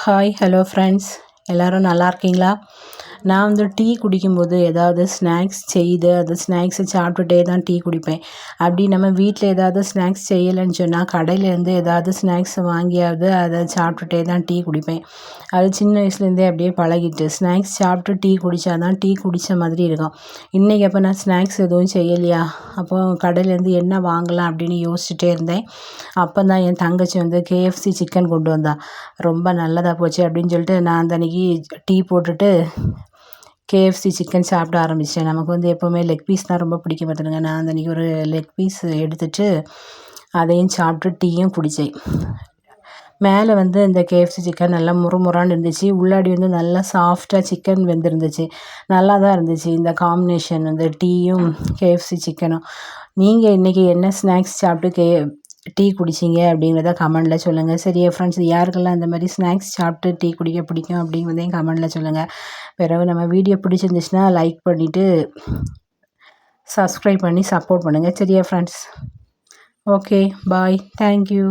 Hi hello friends, எல்லோரும் நல்லா இருக்கீங்களா? நான் வந்து டீ குடிக்கும்போது ஏதாவது ஸ்நாக்ஸ் செய்து அது ஸ்நாக்ஸை சாப்பிட்டுட்டே தான் டீ குடிப்பேன். அப்படி நம்ம வீட்டில் ஏதாவது ஸ்நாக்ஸ் செய்யலைன்னு சொன்னால் கடையிலேருந்து ஏதாவது ஸ்நாக்ஸ் வாங்கியாவது அதை சாப்பிட்டுட்டே தான் டீ குடிப்பேன். அது சின்ன வயசுலேருந்தே அப்படியே பழகிட்டு ஸ்நாக்ஸ் சாப்பிட்டு டீ குடித்தா தான் டீ குடித்த மாதிரி இருக்கும். இன்றைக்கி அப்போ நான் ஸ்நாக்ஸ் எதுவும் செய்யலையா, அப்போது கடையிலேருந்து என்ன வாங்கலாம் அப்படின்னு யோசிச்சுட்டே இருந்தேன். அப்போ தான் என் தங்கச்சி வந்து கேஎஃப்சி சிக்கன் கொண்டு வந்தா. ரொம்ப நல்லதாக போச்சு அப்படின்னு சொல்லிட்டு நான் அந்த அன்றைக்கி டீ போட்டுட்டு கேஎஃப்சி சிக்கன் சாப்பிட ஆரம்பித்தேன். நமக்கு வந்து எப்போவுமே லெக் பீஸ் தான் ரொம்ப பிடிக்க பார்த்துடுங்க. நான் அந்த அன்றைக்கி ஒரு லெக் பீஸ் எடுத்துகிட்டு அதையும் சாப்பிட்டு டீயும் குடித்தேன். மேலே வந்து இந்த கேஎஃப்சி சிக்கன் நல்லா முறுமுறான்னு இருந்துச்சு, உள்ளாடி வந்து நல்லா சாஃப்டாக சிக்கன் வெந்திருந்துச்சு. நல்லா தான் இருந்துச்சு இந்த காம்பினேஷன் வந்து டீயும் கேஎஃப்சி சிக்கனும். நீங்கள் இன்றைக்கி என்ன ஸ்நாக்ஸ் சாப்பிட்டு டீ குடிச்சிங்க அப்படிங்கிறத கமெண்டில் சொல்லுங்கள். சரியா ஃப்ரெண்ட்ஸ், யாருக்கெல்லாம் இந்த மாதிரி ஸ்நாக்ஸ் சாப்பிட்டு டீ குடிக்க பிடிக்கும் அப்படிங்கிறதையும் கமெண்டில் சொல்லுங்கள். பிறகு நம்ம வீடியோ பிடிச்சிருந்துச்சுன்னா லைக் பண்ணிவிட்டு சப்ஸ்கிரைப் பண்ணி சப்போர்ட் பண்ணுங்கள். சரியா ஃப்ரெண்ட்ஸ்? ஓகே, பாய், தேங்க்யூ.